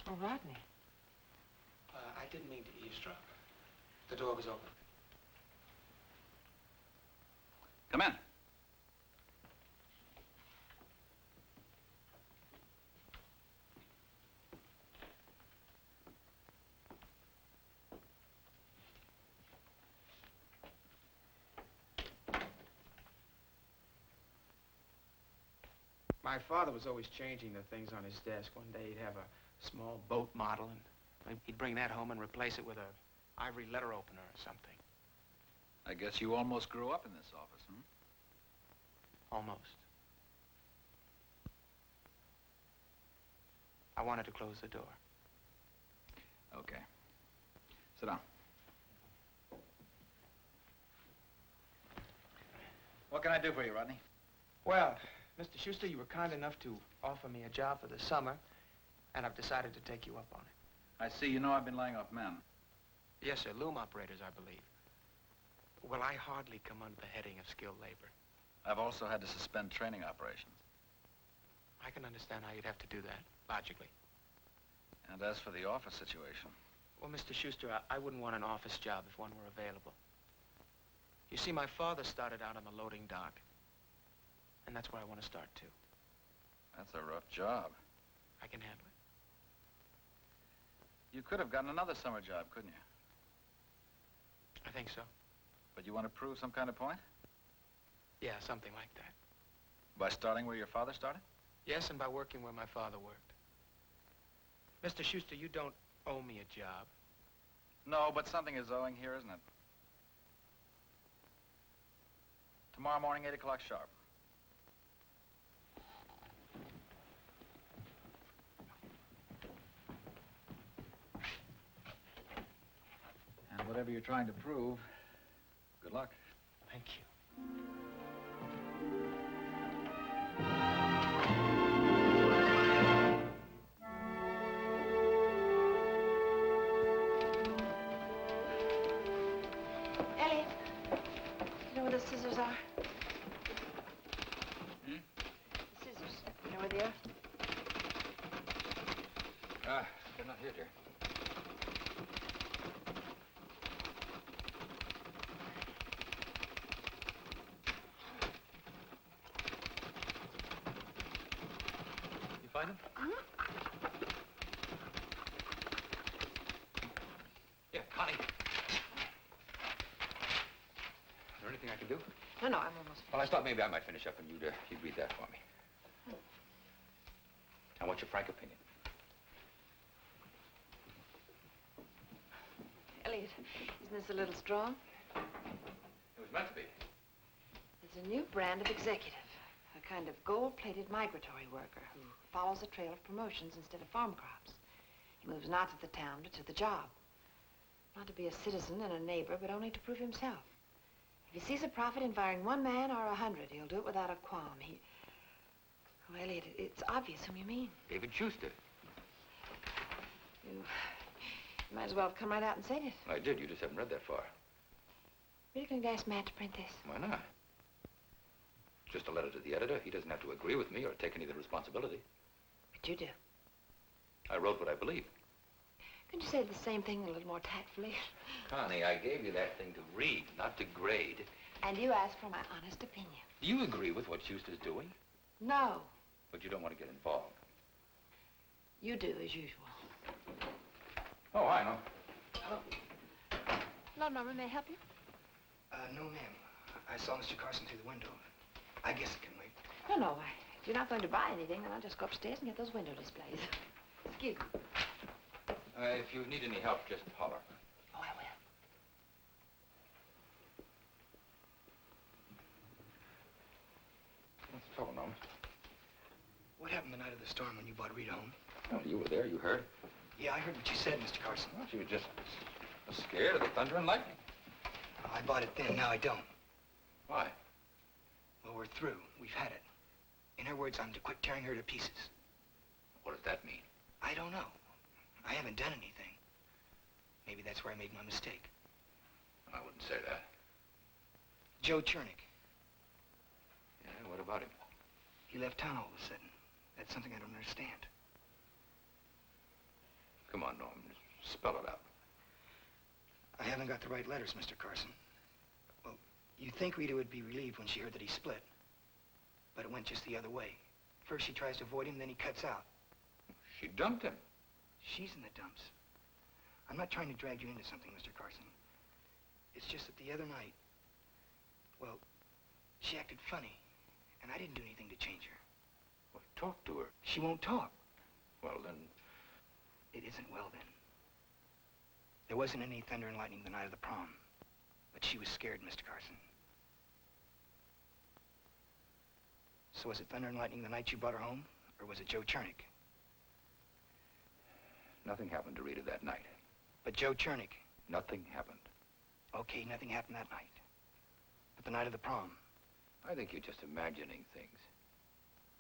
Oh, Rodney. I didn't mean to eavesdrop. The door was open. Come in. My father was always changing the things on his desk. One day he'd have a small boat model, and he'd bring that home and replace it with a ivory letter opener or something. I guess you almost grew up in this office, hmm? Almost. I wanted to close the door. Okay. Sit down. What can I do for you, Rodney? Well, Mr. Schuster, you were kind enough to offer me a job for the summer, and I've decided to take you up on it. I see. You know I've been laying off men. Yes, sir. Loom operators, I believe. Well, I hardly come under the heading of skilled labor. I've also had to suspend training operations. I can understand how you'd have to do that, logically. And as for the office situation... Well, Mr. Schuster, I wouldn't want an office job if one were available. You see, my father started out on the loading dock. And that's where I want to start, too. That's a rough job. I can handle it. You could have gotten another summer job, couldn't you? I think so. But you want to prove some kind of point? Yeah, something like that. By starting where your father started? Yes, and by working where my father worked. Mr. Schuster, you don't owe me a job. No, but something is owing here, isn't it? Tomorrow morning, 8 o'clock sharp. And whatever you're trying to prove, good luck. Thank you. Elliot, do you know where the scissors are? Hmm? The scissors. You know where they are? They're not here, dear. You find them? Yeah, Connie. Is there anything I can do? No, I'm almost finished. Well, I thought maybe I might finish up and you'd read that for me. Now, what's your frank opinion? Elliot, isn't this a little strong? It was meant to be. It's a new brand of executive. A kind of gold-plated migratory worker who follows a trail of promotions instead of farm crops. He moves not to the town, but to the job. Not to be a citizen and a neighbor, but only to prove himself. If he sees a profit in firing 1 man or 100, he'll do it without a qualm. Oh, Elliot, it's obvious whom you mean. David Schuster. You might as well have come right out and said it. I did. You just haven't read that far. Really going to ask Matt to print this? Why not? Just a letter to the editor. He doesn't have to agree with me or take any of the responsibility. But you do. I wrote what I believe. Couldn't you say the same thing a little more tactfully? Connie, I gave you that thing to read, not to grade. And you asked for my honest opinion. Do you agree with what Schuster's doing? No. But you don't want to get involved. You do, as usual. Oh, I know. Lord Norman, may I help you? No, ma'am. I saw Mr. Carson through the window. I guess it can wait. No. If you're not going to buy anything, then I'll just go upstairs and get those window displays. Excuse me. If you need any help, just holler. Oh, I will. What's the trouble, Norman? What happened the night of the storm when you brought Rita home? Oh, you were there. You heard. Yeah, I heard what you said, Mr. Carson. Well, she was just scared of the thunder and lightning. I bought it then, now I don't. Why? Well, we're through. We've had it. In her words, I'm to quit tearing her to pieces. What does that mean? I don't know. I haven't done anything. Maybe that's where I made my mistake. I wouldn't say that. Joe Chernick. Yeah, what about him? He left town all of a sudden. That's something I don't understand. Come on, Norman. Spell it out. I haven't got the right letters, Mr. Carson. Well, you'd think Rita would be relieved when she heard that he split. But it went just the other way. First she tries to avoid him, then he cuts out. She dumped him. She's in the dumps. I'm not trying to drag you into something, Mr. Carson. It's just that the other night, well, she acted funny, and I didn't do anything to change her. Well, talk to her. She won't talk. Well, then... It isn't well, then. There wasn't any thunder and lightning the night of the prom, but she was scared, Mr. Carson. So was it thunder and lightning the night you brought her home, or was it Joe Chernick? Nothing happened to Rita that night. But Joe Chernick. Nothing happened. Okay, nothing happened that night. But the night of the prom. I think you're just imagining things.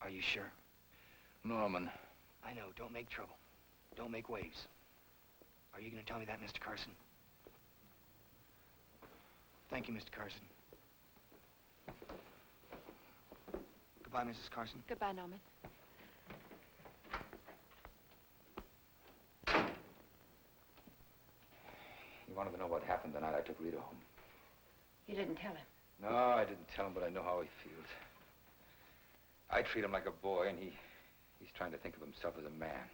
Are you sure? Norman. I know, don't make trouble. Don't make waves. Are you going to tell me that, Mr. Carson? Thank you, Mr. Carson. Goodbye, Mrs. Carson. Goodbye, Norman. You wanted to know what happened the night I took Rita home. You didn't tell him. No, I didn't tell him, but I know how he feels. I treat him like a boy, and he's trying to think of himself as a man.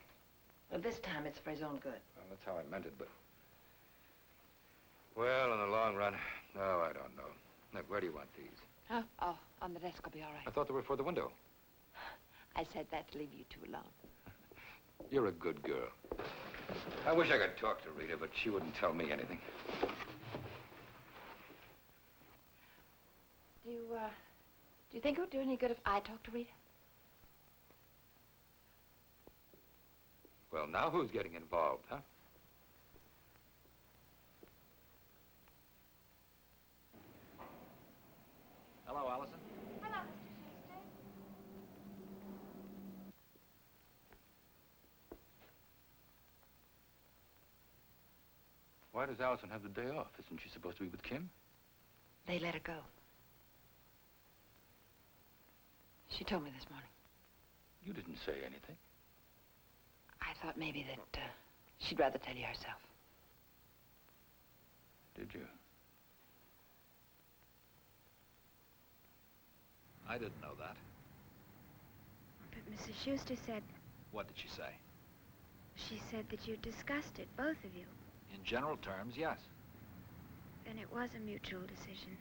Well, this time it's for his own good. Well, that's how I meant it, but... Well, in the long run, no, I don't know. Look, where do you want these? Huh? Oh, on the desk will be all right. I thought they were for the window. I said that to leave you two alone. You're a good girl. I wish I could talk to Rita, but she wouldn't tell me anything. Do you think it would do any good if I talked to Rita? Well, now who's getting involved, huh? Hello, Allison. Hello, Mr. Schuster. Why does Allison have the day off? Isn't she supposed to be with Kim? They let her go. She told me this morning. You didn't say anything. I thought maybe that she'd rather tell you herself. Did you? I didn't know that. But Mrs. Schuster said, What did she say? she said that you discussed it, both of you. In general terms, yes. Then it was a mutual decision.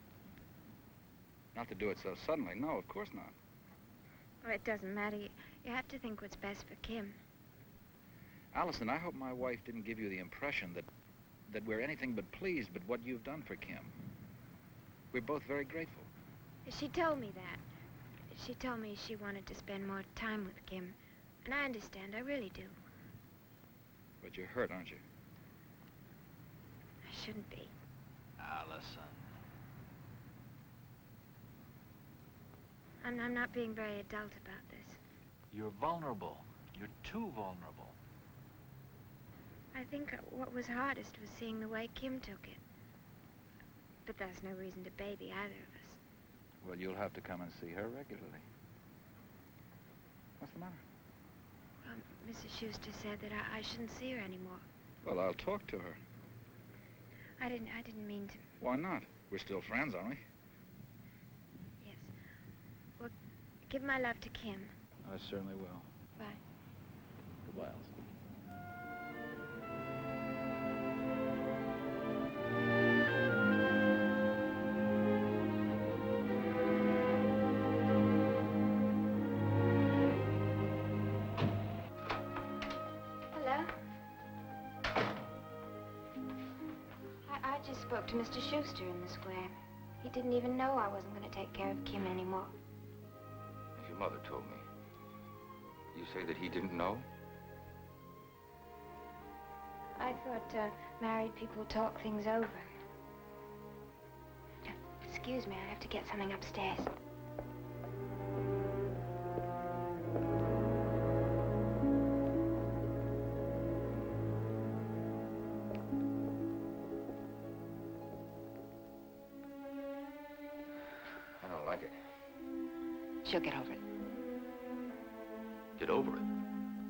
Not to do it so suddenly. No, of course not. Well, it doesn't matter. You have to think what's best for Kim. Allison, I hope my wife didn't give you the impression that we're anything but pleased with what you've done for Kim. We're both very grateful. She told me that. She told me she wanted to spend more time with Kim. And I understand, I really do. But you're hurt, aren't you? I shouldn't be. Allison. I'm not being very adult about this. You're vulnerable. You're too vulnerable. I think what was hardest was seeing the way Kim took it. But that's no reason to baby either of us. Well, you'll have to come and see her regularly. What's the matter? Well, Mrs. Schuster said that I shouldn't see her anymore. Well, I'll talk to her. I didn't mean to. Why not? We're still friends, aren't we? Yes. Well, give my love to Kim. I certainly will. Bye. Goodbye, Allison. Hello? I just spoke to Mr. Schuster in the square. He didn't even know I wasn't going to take care of Kim anymore. Your mother told me. You say that he didn't know? I thought married people talk things over. Excuse me, I have to get something upstairs. I don't like it. She'll get over it. Get over it.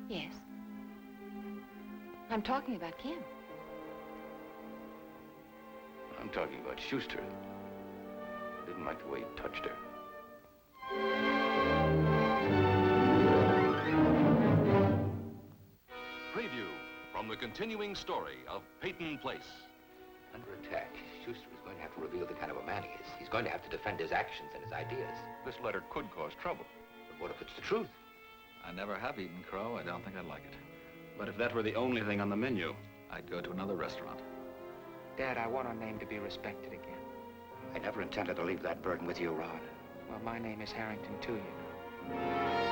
Yes. I'm talking about Kim. I'm talking about Schuster. I didn't like the way he touched her. Preview from the continuing story of Peyton Place. Under attack, Schuster is going to have to reveal the kind of a man he is. He's going to have to defend his actions and his ideas. This letter could cause trouble. But what if it's the truth? I never have eaten crow. I don't think I'd like it. But if that were the only thing on the menu... I'd go to another restaurant. Dad, I want our name to be respected again. I never intended to leave that burden with you, Ron. Well, my name is Harrington, too, you know.